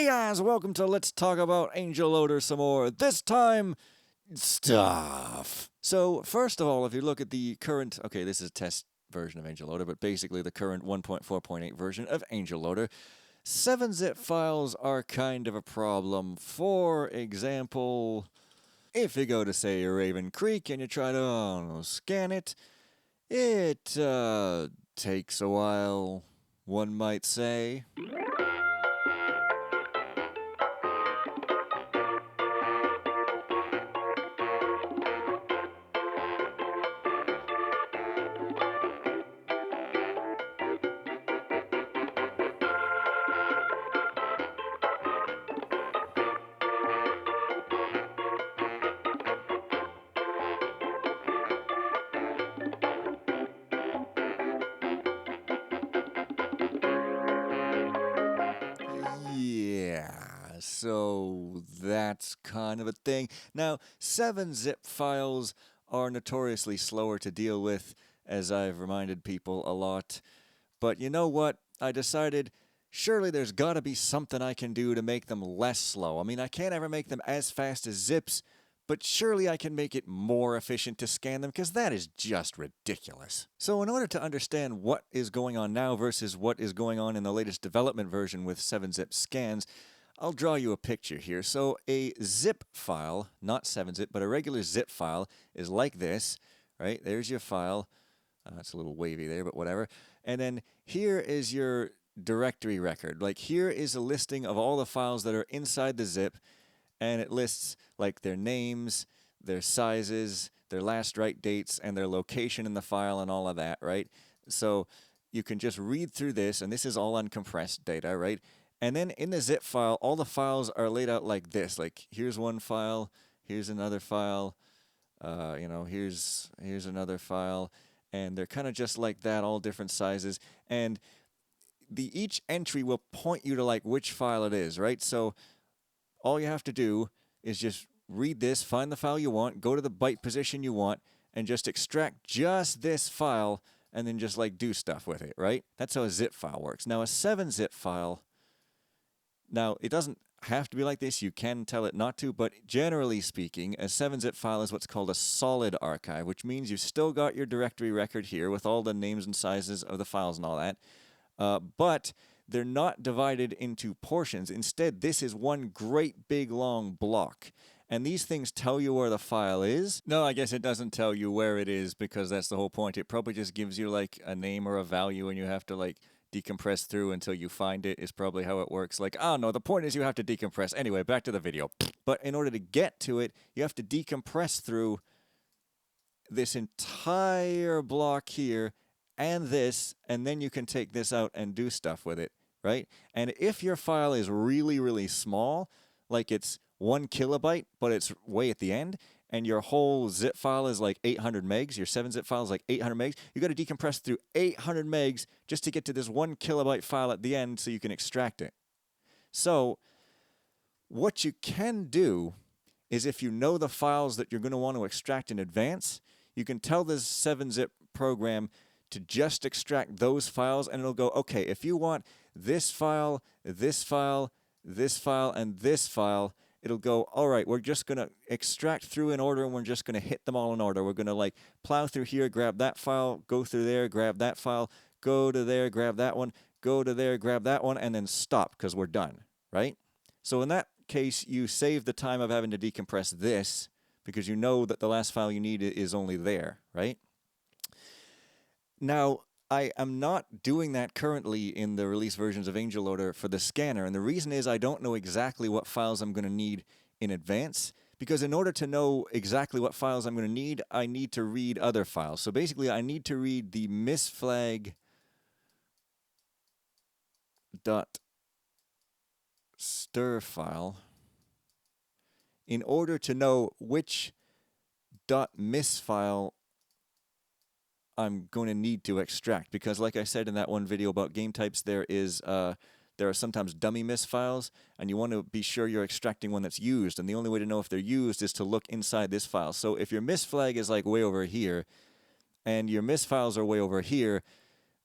guys, welcome to Let's Talk About AngelLoader some more. This time, stuff. So, first of all, if you look at the current, okay, this is a test version of AngelLoader, but basically the current 1.4.8 version of AngelLoader, 7-zip files are kind of a problem. For example, if you go to, say, Raven Creek and you try to, I don't know, scan it, it takes a while, one might say. Yeah, so that's kind of a thing. Now, 7-zip files are notoriously slower to deal with, as I've reminded people a lot. But you know what? I decided surely there's got to be something I can do to make them less slow. I mean, I can't ever make them as fast as zips, but surely I can make it more efficient to scan them, because that is just ridiculous. So in order to understand what is going on now versus what is going on in the latest development version with 7-zip scans, I'll draw you a picture here. So a zip file, not 7-zip, but a regular zip file is like this, right? There's your file. It's a little wavy there, but whatever. And then here is your directory record. Like, here is a listing of all the files that are inside the zip, and it lists like their names, their sizes, their last write dates, and their location in the file and all of that, right? So you can just read through this, and this is all uncompressed data, right? And then in the zip file, all the files are laid out like this. Like, here's one file, here's another file, here's another file, and they're kind of just like that, all different sizes. And each entry will point you to like which file it is, right? So all you have to do is just read this, find the file you want, go to the byte position you want, and just extract just this file, and then just like do stuff with it, right? That's how a zip file works. Now a 7-zip file, now it doesn't have to be like this, you can tell it not to, but generally speaking, a 7-zip file is what's called a solid archive, which means you've still got your directory record here with all the names and sizes of the files and all that, but they're not divided into portions. Instead, this is one great big long block. And these things tell you where the file is. No, I guess it doesn't tell you where it is, because that's the whole point. It probably just gives you like a name or a value, and you have to like decompress through until you find it, is probably how it works. Like, I don't know, the point is you have to decompress. Anyway, back to the video. But in order to get to it, you have to decompress through this entire block here and this, and then you can take this out and do stuff with it, right? And if your file is really, really small, like it's 1 kilobyte, but it's way at the end, and your whole zip file is like 800 megs, your 7-zip file is like 800 megs, you got to decompress through 800 megs just to get to this 1 kilobyte file at the end so you can extract it. So what you can do is, if you know the files that you're going to want to extract in advance, you can tell this 7-zip program to just extract those files, and it'll go, okay, if you want this file, this file, this file, and this file, it'll go, all right, we're just going to extract through in order, and we're just going to hit them all in order. We're going to like plow through here, grab that file, go through there, grab that file, go to there, grab that one, go to there, grab that one, and then stop, because we're done, right? So in that case, you save the time of having to decompress this, because you know that the last file you need is only there, right? Now, I am not doing that currently in the release versions of AngelLoader for the scanner, and the reason is I don't know exactly what files I'm going to need in advance, because in order to know exactly what files I'm going to need, I need to read other files. So basically, I need to read the misflag.stir file in order to know which .mis file I'm going to need to extract, because like I said in that one video about game types, there are sometimes dummy mis files, and you want to be sure you're extracting one that's used, and the only way to know if they're used is to look inside this file. So if your mis flag is like way over here, and your mis files are way over here,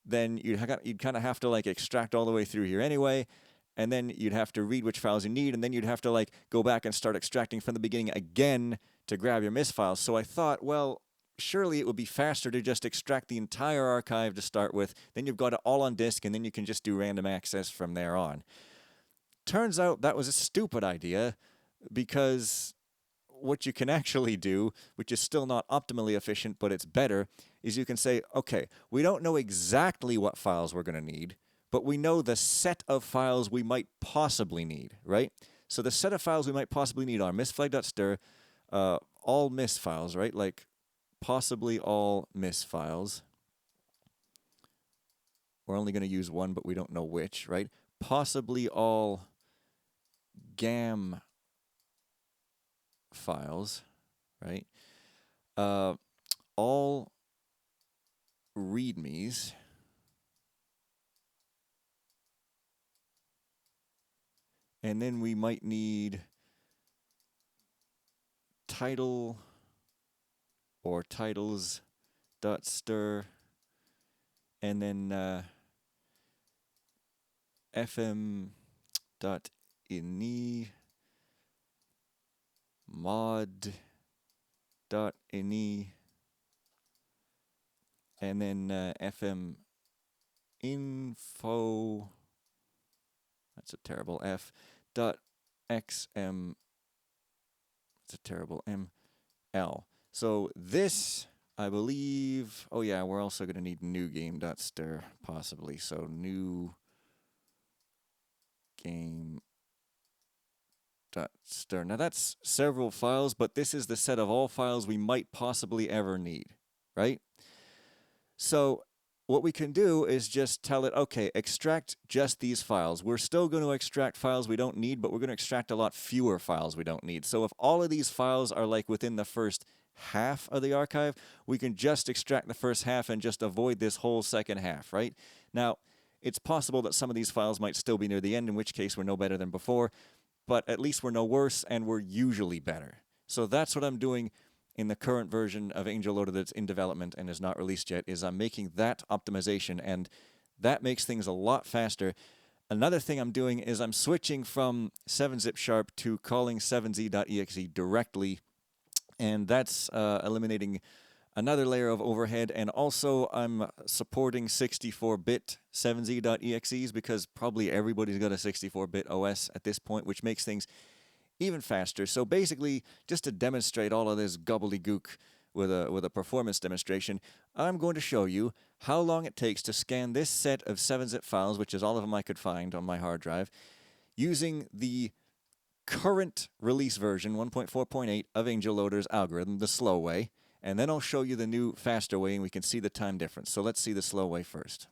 then you'd kind of have to like extract all the way through here anyway, and then you'd have to read which files you need, and then you'd have to like go back and start extracting from the beginning again to grab your MIS files. So I thought, well, surely it would be faster to just extract the entire archive to start with. Then you've got it all on disk, and then you can just do random access from there on. Turns out that was a stupid idea, because what you can actually do, which is still not optimally efficient, but it's better, is you can say, okay, we don't know exactly what files we're going to need, but we know the set of files we might possibly need, right? So the set of files we might possibly need are misflag.stir, all MIS files, right? Like possibly all MIS files. We're only going to use one, but we don't know which, right? Possibly all GAM files, right? All READMES, and then we might need title or titles.stir, and then fm.ini, mod.ini, and then fm info, that's a terrible F, dot xm, that's a terrible ml. So this, I believe, oh yeah, we're also going to need new game.stir, possibly. So new game.stir. Now that's several files, but this is the set of all files we might possibly ever need, right? So what we can do is just tell it, okay, extract just these files. We're still going to extract files we don't need, but we're going to extract a lot fewer files we don't need. So if all of these files are like within the first half of the archive, we can just extract the first half and just avoid this whole second half, right? Now, it's possible that some of these files might still be near the end, in which case we're no better than before, but at least we're no worse, and we're usually better. So that's what I'm doing in the current version of AngelLoader that's in development and is not released yet, is I'm making that optimization, and that makes things a lot faster. Another thing I'm doing is I'm switching from 7-zip sharp to calling 7z.exe directly, and that's eliminating another layer of overhead, and also I'm supporting 64-bit 7z.exes, because probably everybody's got a 64-bit OS at this point, which makes things even faster. So basically, just to demonstrate all of this gobbledygook with a performance demonstration, I'm going to show you how long it takes to scan this set of 7-zip files, which is all of them I could find on my hard drive, using the current release version, 1.4.8, of AngelLoader's algorithm, the slow way, and then I'll show you the new faster way, and we can see the time difference. So let's see the slow way first.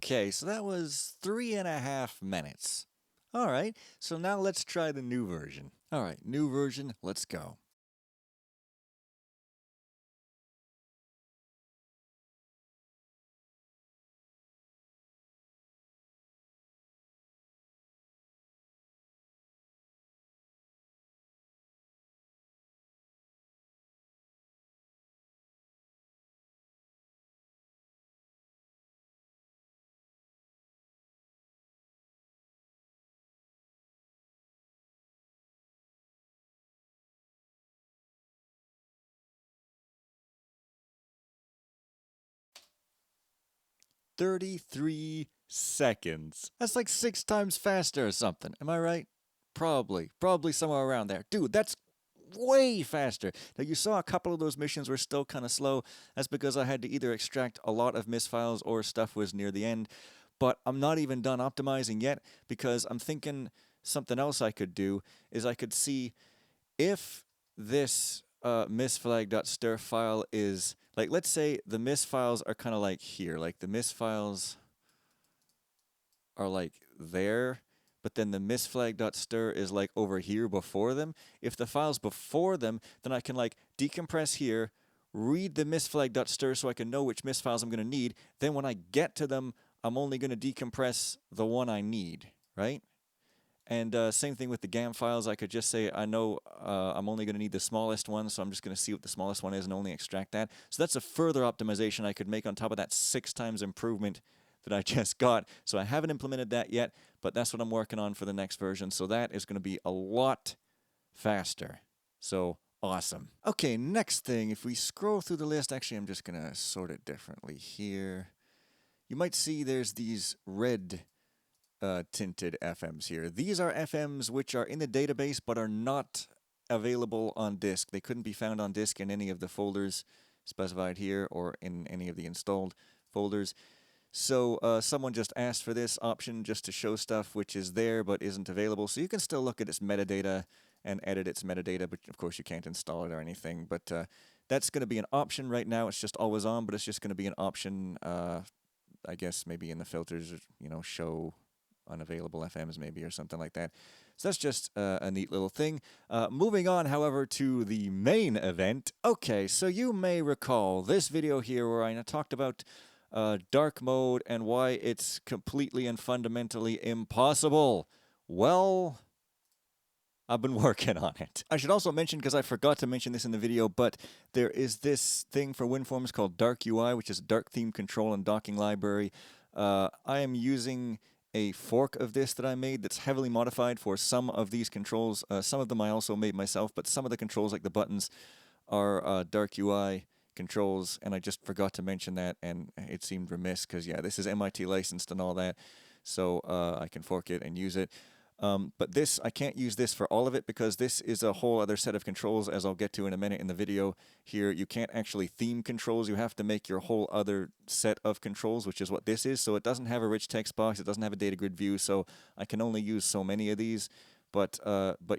Okay, so that was 3.5 minutes. All right, so now let's try the new version. All right, new version, let's go. "33 seconds. That's like 6 times faster or something. Am I right? Probably somewhere around there. Dude, that's way faster. Now, you saw a couple of those missions were still kind of slow. That's because I had to either extract a lot of misfiles or stuff was near the end. But I'm not even done optimizing yet because I'm thinking something else I could do is I could see if this misflag.stir file is, like, let's say the misfiles are kind of like here. Like, the misfiles are like there, but then the misflag.stir is like over here before them. If the file's before them, then I can like decompress here, read the misflag.stir so I can know which misfiles I'm going to need. Then when I get to them, I'm only going to decompress the one I need, right? And same thing with the GAM files. I could just say, I know I'm only going to need the smallest one, so I'm just going to see what the smallest one is and only extract that. So that's a further optimization I could make on top of that 6 times improvement that I just got. So I haven't implemented that yet, but that's what I'm working on for the next version. So that is going to be a lot faster. So awesome. Okay, next thing, if we scroll through the list, actually I'm just going to sort it differently here. You might see there's these red tinted FMs here. These are FMs which are in the database but are not available on disk. They couldn't be found on disk in any of the folders specified here or in any of the installed folders. So someone just asked for this option just to show stuff which is there but isn't available. So you can still look at its metadata and edit its metadata, but of course you can't install it or anything. But that's going to be an option right now. It's just always on, but it's just going to be an option, I guess maybe in the filters, you know, show unavailable FMs maybe or something like that. So that's just a neat little thing. Moving on, however, to the main event. Okay, so you may recall this video here where I talked about dark mode and why it's completely and fundamentally impossible. Well, I've been working on it. I should also mention, because I forgot to mention this in the video, but there is this thing for WinForms called Dark UI, which is a dark theme control and docking library. I am using a fork of this that I made that's heavily modified for some of these controls. Some of them I also made myself, but some of the controls, like the buttons, are Dark UI controls, and I just forgot to mention that, and it seemed remiss because, yeah, this is MIT licensed and all that, so I can fork it and use it. But this, I can't use this for all of it because this is a whole other set of controls, as I'll get to in a minute in the video here. You can't actually theme controls. You have to make your whole other set of controls, which is what this is. So it doesn't have a rich text box. It doesn't have a data grid view. So I can only use so many of these. But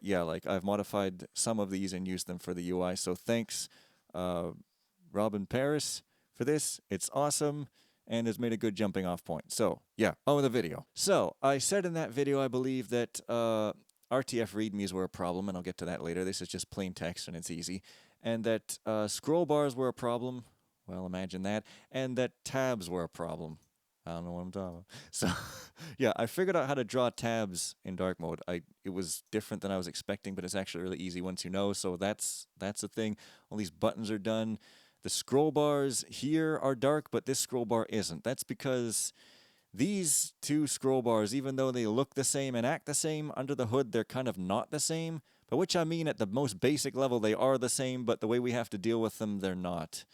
yeah, like I've modified some of these and used them for the UI. So thanks, Robin Paris, for this. It's awesome and has made a good jumping off point. So, yeah, on with the video. So, I said in that video, I believe, that RTF readmes were a problem, and I'll get to that later. This is just plain text, and it's easy. And that scroll bars were a problem. Well, imagine that. And that tabs were a problem. I don't know what I'm talking about. So, yeah, I figured out how to draw tabs in dark mode. It was different than I was expecting, but it's actually really easy once you know. So that's a thing. All these buttons are done. The scroll bars here are dark, but this scroll bar isn't. That's because these two scroll bars, even though they look the same and act the same, under the hood, they're kind of not the same. By which I mean, at the most basic level, they are the same, but the way we have to deal with them, they're not.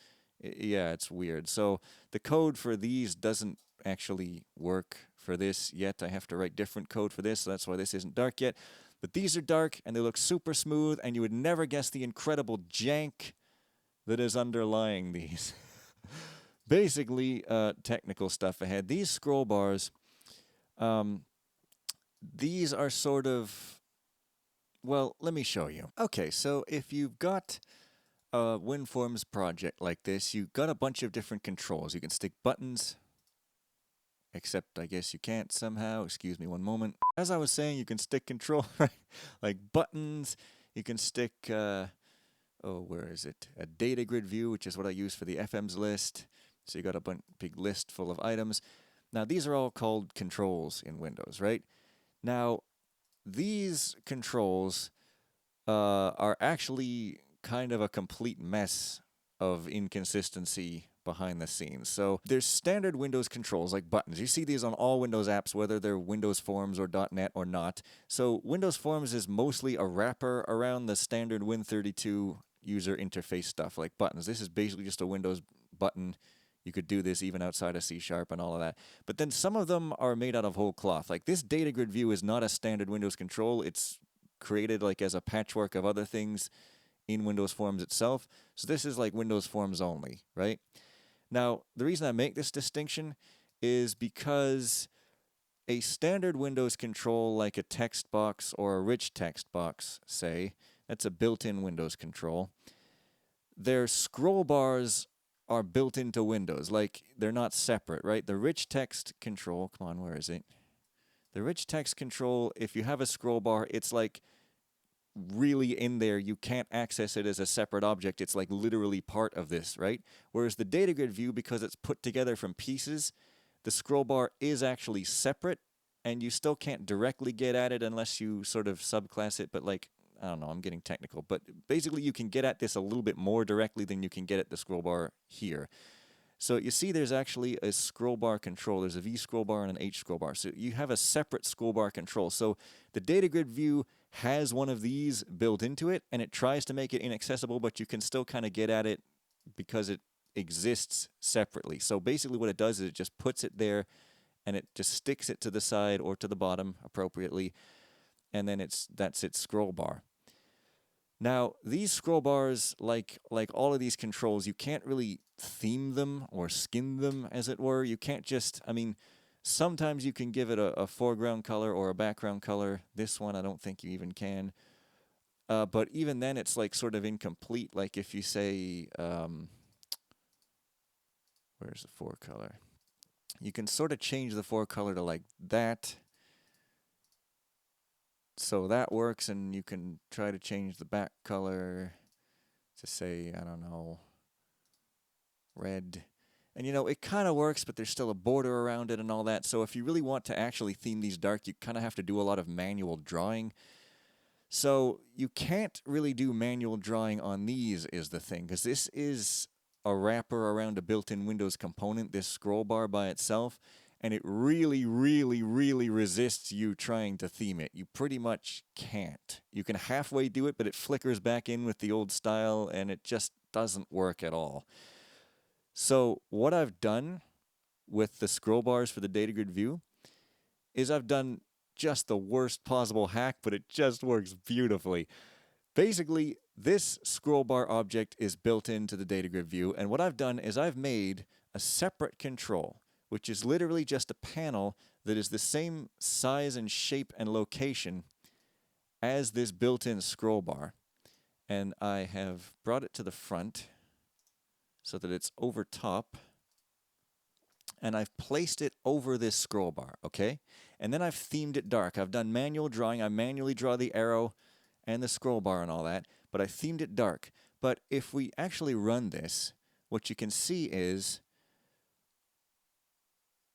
Yeah, it's weird. So the code for these doesn't actually work for this yet. I have to write different code for this, so that's why this isn't dark yet. But these are dark, and they look super smooth, and you would never guess the incredible jank that is underlying these. Basically, technical stuff ahead. These scroll bars, these are sort of, well, let me show you. Okay, so if you've got a WinForms project like this, you've got a bunch of different controls. You can stick buttons except I guess you can't somehow. Excuse me one moment. As I was saying, you can stick control, right? Like buttons, you can stick, where is it? A data grid view, which is what I use for the FM's list. So you got a big list full of items. Now, these are all called controls in Windows, right? Now, these controls are actually kind of a complete mess of inconsistency behind the scenes. So there's standard Windows controls like buttons. You see these on all Windows apps, whether they're Windows Forms or .NET or not. So Windows Forms is mostly a wrapper around the standard Win32 user interface stuff like buttons. This is basically just a Windows button. You could do this even outside of C# and all of that. But then some of them are made out of whole cloth. Like this data grid view is not a standard Windows control. It's created like as a patchwork of other things in Windows Forms itself. So this is like Windows Forms only, right? Now, the reason I make this distinction is because a standard Windows control like a text box or a rich text box, say, that's a built-in Windows control, their scroll bars are built into Windows. Like, they're not separate, right? The rich text control, come on, where is it? The rich text control, if you have a scroll bar, it's like really in there. You can't access it as a separate object. It's like literally part of this, right? Whereas the data grid view, because it's put together from pieces, the scroll bar is actually separate, and you still can't directly get at it unless you sort of subclass it, but like, I don't know, I'm getting technical, but basically you can get at this a little bit more directly than you can get at the scroll bar here. So you see there's actually a scroll bar control. There's a V scroll bar and an H scroll bar. So you have a separate scroll bar control. So the data grid view has one of these built into it, and it tries to make it inaccessible, but you can still kind of get at it because it exists separately. So basically what it does is it just puts it there, and it just sticks it to the side or to the bottom appropriately, and then that's its scroll bar. Now, these scroll bars, like all of these controls, you can't really theme them or skin them, as it were. You can't just, I mean, sometimes you can give it a foreground color or a background color. This one, I don't think you even can. But even then, it's like sort of incomplete. Like if you say, where's the fore color? You can sort of change the fore color to like that. So that works, and you can try to change the back color to say, I don't know, red. And you know, it kind of works, but there's still a border around it and all that. So if you really want to actually theme these dark, you kind of have to do a lot of manual drawing. So you can't really do manual drawing on these is the thing, because this is a wrapper around a built-in Windows component, this scroll bar by itself. And it really, really, really resists you trying to theme it. You pretty much can't. You can halfway do it, but it flickers back in with the old style, and it just doesn't work at all. So what I've done with the scroll bars for the data grid view is I've done just the worst possible hack, but it just works beautifully. Basically, this scroll bar object is built into the data grid view, and what I've done is I've made a separate control, which is literally just a panel that is the same size and shape and location as this built-in scroll bar. And I have brought it to the front so that it's over top. And I've placed it over this scroll bar, okay? And then I've themed it dark. I've done manual drawing. I manually draw the arrow and the scroll bar and all that, but I themed it dark. But if we actually run this, what you can see is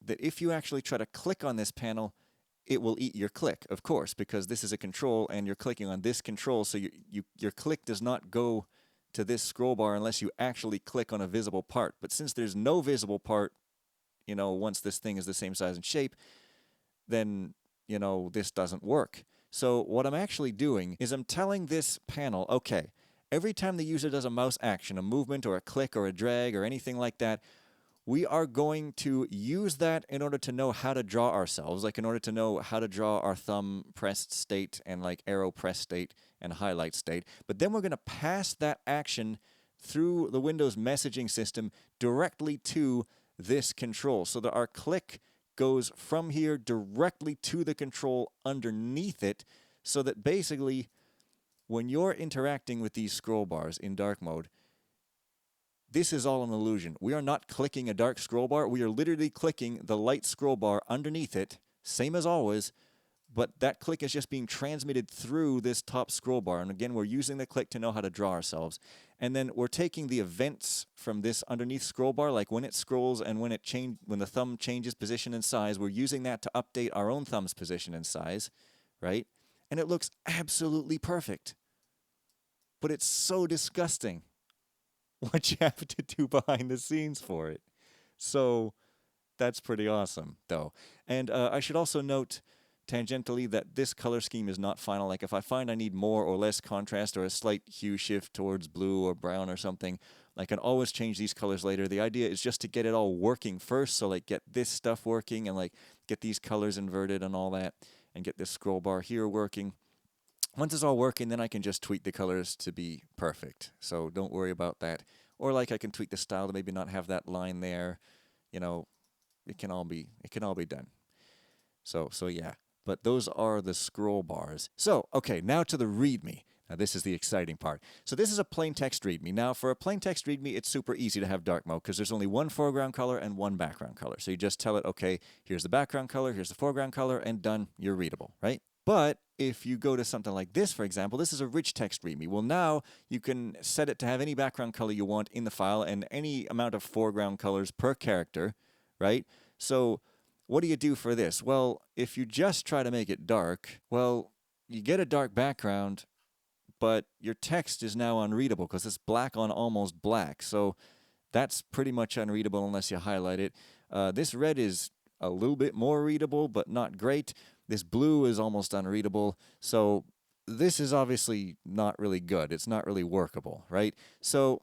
that if you actually try to click on this panel, it will eat your click, of course, because this is a control and you're clicking on this control, so your click does not go to this scroll bar unless you actually click on a visible part. But since there's no visible part, you know, once this thing is the same size and shape, then, you know, this doesn't work. So what I'm actually doing is I'm telling this panel, okay, every time the user does a mouse action, a movement or a click or a drag or anything like that, we are going to use that in order to know how to draw ourselves, like in order to know how to draw our thumb pressed state and like arrow pressed state and highlight state. But then we're going to pass that action through the Windows messaging system directly to this control, so that our click goes from here directly to the control underneath it, so that basically when you're interacting with these scroll bars in dark mode, this is all an illusion. We are not clicking a dark scroll bar. We are literally clicking the light scroll bar underneath it, same as always, but that click is just being transmitted through this top scroll bar. And again, we're using the click to know how to draw ourselves. And then we're taking the events from this underneath scroll bar, like when it scrolls and when the thumb changes position and size, we're using that to update our own thumb's position and size, right? And it looks absolutely perfect. But it's so disgusting what you have to do behind the scenes for it. So that's pretty awesome, though. And I should also note tangentially that this color scheme is not final. Like if I find I need more or less contrast or a slight hue shift towards blue or brown or something, I can always change these colors later. The idea is just to get it all working first. So like get this stuff working and like get these colors inverted and all that and get this scroll bar here working. Once it's all working, then I can just tweak the colors to be perfect. So don't worry about that. Or like I can tweak the style to maybe not have that line there. You know, it can all be done. So yeah. But those are the scroll bars. So, okay, now to the README. Now, this is the exciting part. So this is a plain text README. Now, for a plain text README, it's super easy to have dark mode because there's only one foreground color and one background color. So you just tell it, okay, here's the background color, here's the foreground color, and done, you're readable, right? But if you go to something like this, for example, this is a rich text README. Well, now you can set it to have any background color you want in the file and any amount of foreground colors per character, right? So what do you do for this? Well, if you just try to make it dark, well, you get a dark background, but your text is now unreadable because it's black on almost black. So that's pretty much unreadable unless you highlight it. This red is a little bit more readable, but not great. This blue is almost unreadable. So this is obviously not really good. It's not really workable, right? So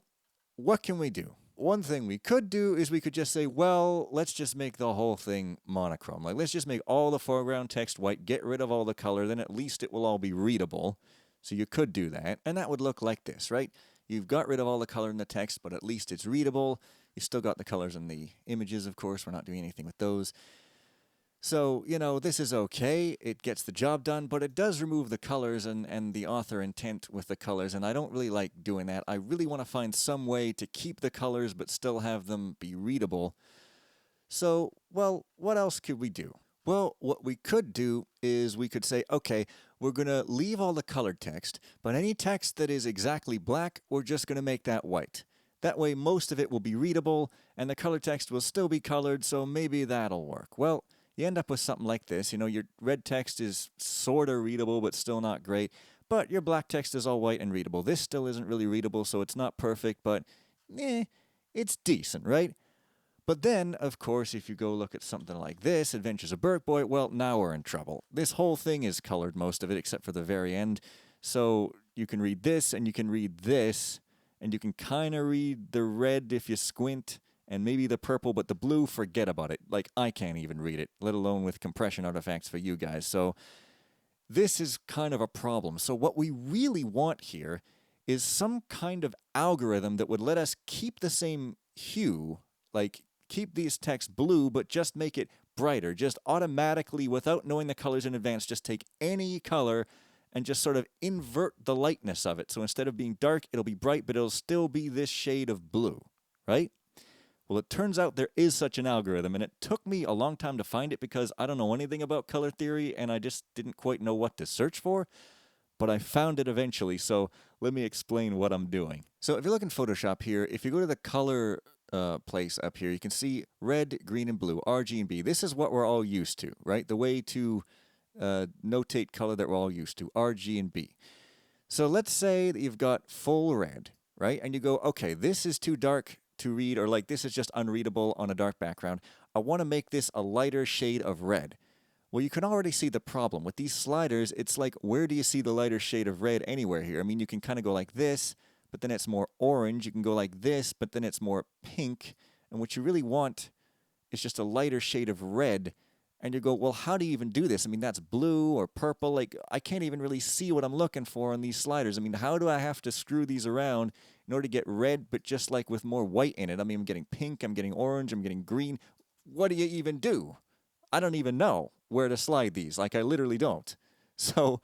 what can we do? One thing we could do is we could just say, well, let's just make the whole thing monochrome. Like, let's just make all the foreground text white, get rid of all the color, then at least it will all be readable. So you could do that, and that would look like this, right? You've got rid of all the color in the text, but at least it's readable. You still got the colors in the images, of course. We're not doing anything with those. So, you know, this is okay. It gets the job done, but it does remove the colors and the author intent with the colors, and I don't really like doing that. I really want to find some way to keep the colors but still have them be readable. So, well, what else could we do? Well, what we could do is we could say, okay, we're going to leave all the colored text, but any text that is exactly black, we're just going to make that white. That way, most of it will be readable, and the colored text will still be colored, so maybe that'll work. Well, you end up with something like this. You know, your red text is sort of readable, but still not great. But your black text is all white and readable. This still isn't really readable, so it's not perfect, but it's decent, right? But then, of course, if you go look at something like this, Adventures of Burke Boy, well, now we're in trouble. This whole thing is colored, most of it, except for the very end. So you can read this, and you can read this, and you can kind of read the red if you squint, and maybe the purple, but the blue, forget about it. Like, I can't even read it, let alone with compression artifacts for you guys. So this is kind of a problem. So what we really want here is some kind of algorithm that would let us keep the same hue, like keep these texts blue, but just make it brighter. Just automatically, without knowing the colors in advance, just take any color and just sort of invert the lightness of it. So instead of being dark, it'll be bright, but it'll still be this shade of blue, right? Well, it turns out there is such an algorithm, and it took me a long time to find it because I don't know anything about color theory, and I just didn't quite know what to search for, but I found it eventually, so let me explain what I'm doing. So if you look in Photoshop here, if you go to the color place up here, you can see red, green, and blue, R, G, and B. This is what we're all used to, right? The way to notate color that we're all used to, R, G, and B. So let's say that you've got full red, right? And you go, okay, this is too dark to read, or like this is just unreadable on a dark background. I want to make this a lighter shade of red. Well, you can already see the problem. With these sliders, it's like, where do you see the lighter shade of red anywhere here? I mean, you can kind of go like this, but then it's more orange. You can go like this, but then it's more pink. And what you really want is just a lighter shade of red. And you go, well, how do you even do this? I mean, that's blue or purple. Like, I can't even really see what I'm looking for on these sliders. I mean, how do I have to screw these around in order to get red, but just like with more white in it? I mean, I'm getting pink, I'm getting orange, I'm getting green. What do you even do? I don't even know where to slide these. Like, I literally don't. So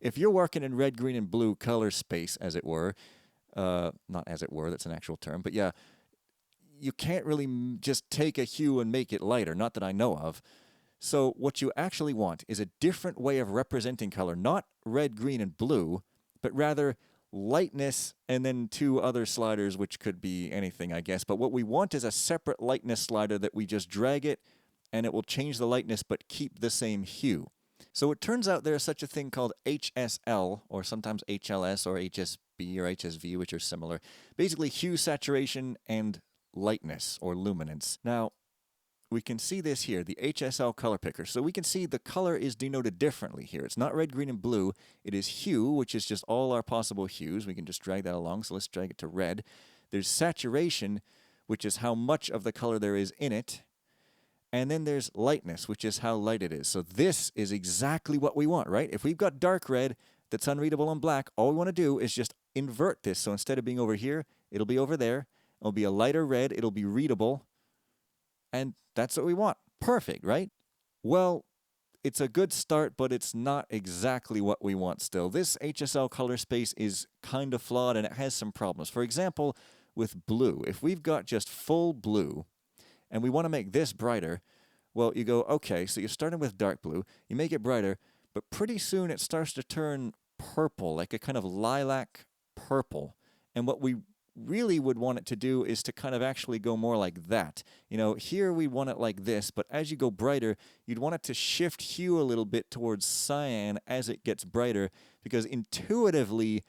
if you're working in red, green, and blue color space, as it were, not as it were, that's an actual term, but yeah, you can't really just take a hue and make it lighter, not that I know of. So what you actually want is a different way of representing color, not red, green, and blue, but rather lightness and then two other sliders, which could be anything, I guess. But what we want is a separate lightness slider that we just drag it, and it will change the lightness but keep the same hue. So it turns out there is such a thing called HSL, or sometimes HLS, or HSB, or HSV, which are similar. Basically, hue, saturation, and lightness, or luminance. Now, we can see this here, the HSL color picker. So we can see the color is denoted differently here. It's not red, green, and blue. It is hue, which is just all our possible hues. We can just drag that along, so let's drag it to red. There's saturation, which is how much of the color there is in it. And then there's lightness, which is how light it is. So this is exactly what we want, right? If we've got dark red that's unreadable on black, all we want to do is just invert this. So instead of being over here, it'll be over there. It'll be a lighter red. It'll be readable. And that's what we want. Perfect, right? Well, it's a good start, but it's not exactly what we want still. This HSL color space is kind of flawed, and it has some problems. For example, with blue, if we've got just full blue, and we want to make this brighter, well, you go, okay, so you're starting with dark blue, you make it brighter, but pretty soon it starts to turn purple, like a kind of lilac purple. And what we really would want it to do is to kind of actually go more like that. You know, here we want it like this, but as you go brighter, you'd want it to shift hue a little bit towards cyan as it gets brighter, because intuitively,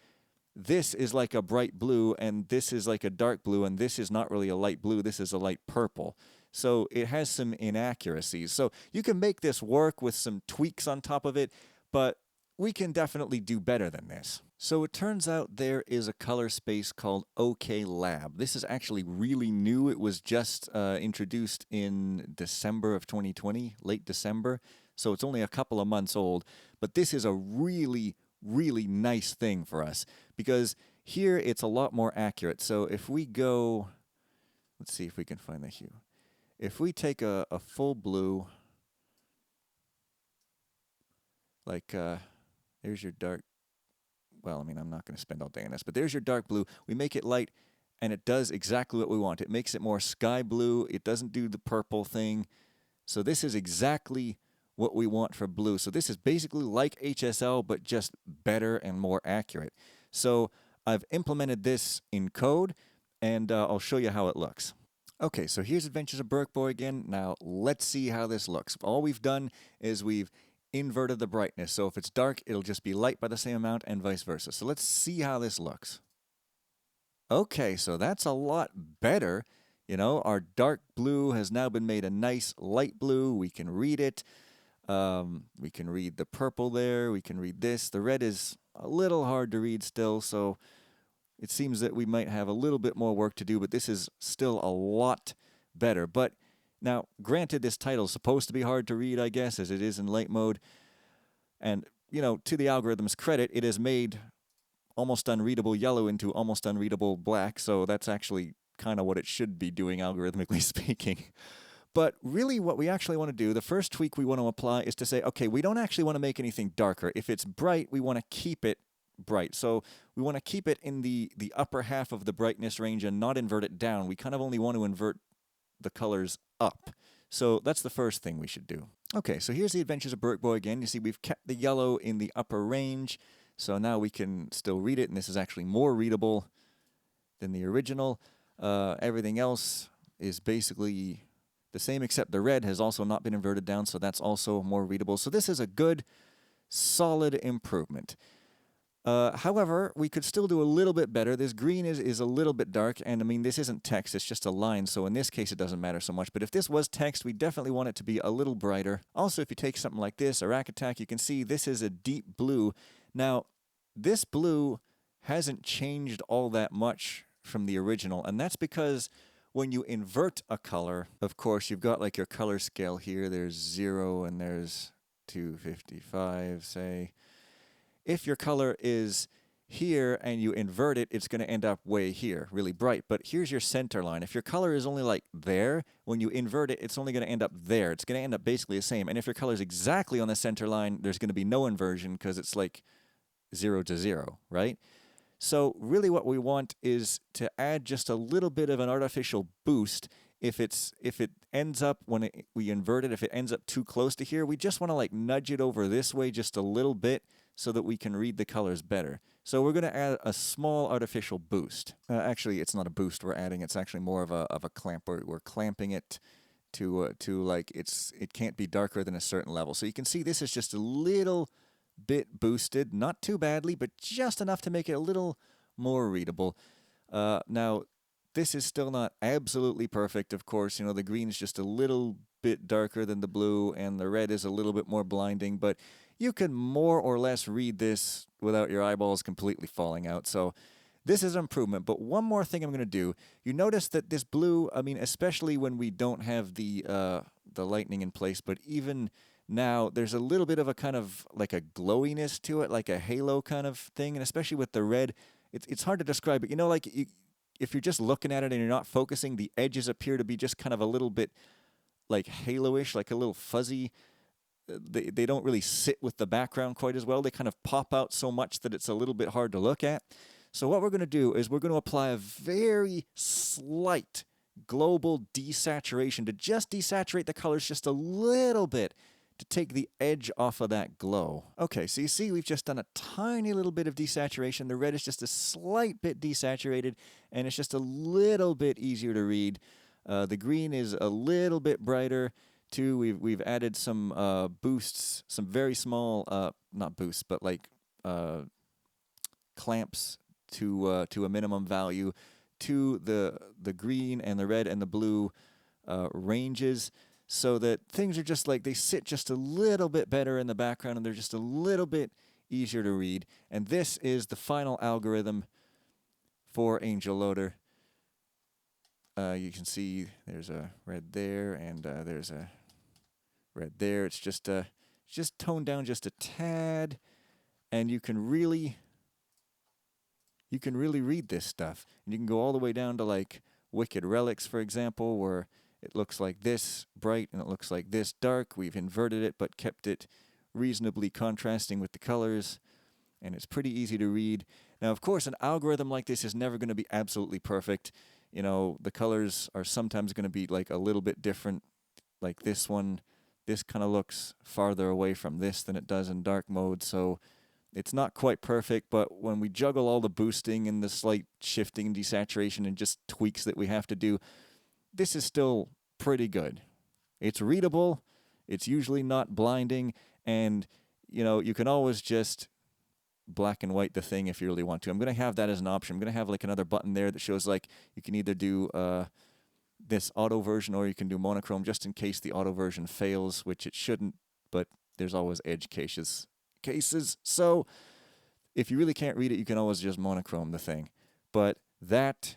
this is like a bright blue, and this is like a dark blue, and this is not really a light blue, this is a light purple. So it has some inaccuracies. So you can make this work with some tweaks on top of it, but we can definitely do better than this. So it turns out there is a color space called OK Lab. This is actually really new. It was just introduced in December of 2020, late December. So it's only a couple of months old. But this is a really nice thing for us, because here it's a lot more accurate. So if we go, let's see if we can find the hue. If we take a full blue, like there's your dark, well, I mean, I'm not going to spend all day on this, but there's your dark blue. We make it light, and it does exactly what we want. It makes it more sky blue. It doesn't do the purple thing. So this is exactly what we want for blue. So this is basically like HSL, but just better and more accurate. So I've implemented this in code, and I'll show you how it looks. Okay, so here's Adventures of Burke Boy again. Now let's see how this looks. All we've done is we've inverted the brightness. So if it's dark, it'll just be light by the same amount, and vice versa. So let's see how this looks. Okay, so that's a lot better. You know, our dark blue has now been made a nice light blue. We can read it. We can read the purple there. We can read this. The red is a little hard to read still, so it seems that we might have a little bit more work to do, but this is still a lot better. But now, granted, this title is supposed to be hard to read, I guess, as it is in light mode. And, you know, to the algorithm's credit, it has made almost unreadable yellow into almost unreadable black, so that's actually kind of what it should be doing, algorithmically speaking. But really what we actually want to do, the first tweak we want to apply is to say, okay, we don't actually want to make anything darker. If it's bright, we want to keep it bright. So we want to keep it in the upper half of the brightness range and not invert it down. We kind of only want to invert the colors up. So that's the first thing we should do. Okay, so here's the Adventures of Burke Boy again. You see we've kept the yellow in the upper range. So now we can still read it, and this is actually more readable than the original. Everything else is basically the same, except the red has also not been inverted down, so that's also more readable. So this is a good, solid improvement. However, we could still do a little bit better. This green is a little bit dark, and I mean, this isn't text, it's just a line, so in this case it doesn't matter so much. But if this was text, we definitely want it to be a little brighter. Also, if you take something like this, a rack attack, you can see this is a deep blue. Now, this blue hasn't changed all that much from the original, and that's because when you invert a color, of course, you've got like your color scale here. There's 0 and there's 255, say. If your color is here and you invert it, it's going to end up way here, really bright. But here's your center line. If your color is only like there, when you invert it, it's only going to end up there. It's going to end up basically the same. And if your color is exactly on the center line, there's going to be no inversion because it's like 0 to 0, right? So really what we want is to add just a little bit of an artificial boost. If it ends up, when we invert it, if it ends up too close to here, we just want to like nudge it over this way just a little bit so that we can read the colors better. So we're going to add a small artificial boost. Actually, it's not a boost we're adding. It's actually more of a clamp. We're clamping it to like it can't be darker than a certain level. So you can see this is just a little bit boosted, not too badly, but just enough to make it a little more readable. Now, this is still not absolutely perfect, of course. You know, the green is just a little bit darker than the blue, and the red is a little bit more blinding, but you can more or less read this without your eyeballs completely falling out. So this is an improvement. But one more thing I'm going to do. You notice that this blue, I mean, especially when we don't have the lightning in place, but even now there's a little bit of a kind of like a glowiness to it, like a halo kind of thing, and especially with the red, it's hard to describe it. You know, like if you're just looking at it and you're not focusing, the edges appear to be just kind of a little bit like halo-ish, like a little fuzzy. They don't really sit with the background quite as well. They kind of pop out so much that it's a little bit hard to look at. So what we're going to do is we're going to apply a very slight global desaturation to just desaturate the colors just a little bit to take the edge off of that glow. Okay, so you see we've just done a tiny little bit of desaturation. The red is just a slight bit desaturated, and it's just a little bit easier to read. The green is a little bit brighter too. We've added some boosts, some very small, not boosts, but like clamps to a minimum value to the green and the red and the blue ranges, so that things are just like, they sit just a little bit better in the background and they're just a little bit easier to read. And this is the final algorithm for AngelLoader. You can see there's a red there and there's a red there. It's just toned down just a tad, and you can really read this stuff. And you can go all the way down to like Wicked Relics, for example, where it looks like this bright and it looks like this dark. We've inverted it but kept it reasonably contrasting with the colors, and it's pretty easy to read. Now, of course, an algorithm like this is never going to be absolutely perfect. You know, the colors are sometimes going to be like a little bit different. Like this one, this kind of looks farther away from this than it does in dark mode, so it's not quite perfect. But when we juggle all the boosting and the slight shifting and desaturation and just tweaks that we have to do, this is still pretty good. It's readable, it's usually not blinding, and, you know, you can always just black and white the thing if you really want to. I'm going to have that as an option. I'm going to have like another button there that shows like you can either do this auto version or you can do monochrome, just in case the auto version fails, which it shouldn't, but there's always edge cases. So if you really can't read it, you can always just monochrome the thing. But that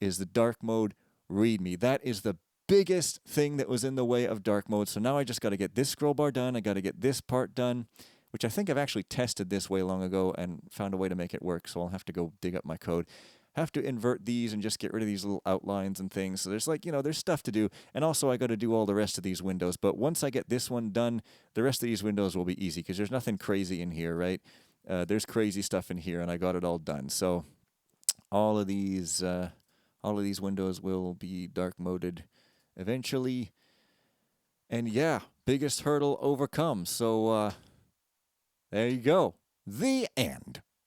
is the dark mode README. That is the biggest thing that was in the way of dark mode. So now I just got to get this scroll bar done. I got to get this part done, which I think I've actually tested this way long ago and found a way to make it work. So I'll have to go dig up my code. Have to invert these and just get rid of these little outlines and things. So there's like, you know, there's stuff to do. And also I got to do all the rest of these windows. But once I get this one done, the rest of these windows will be easy because there's nothing crazy in here, right? There's crazy stuff in here, and I got it all done. So all of these windows will be dark moded eventually. And yeah, biggest hurdle overcome. So there you go. The end.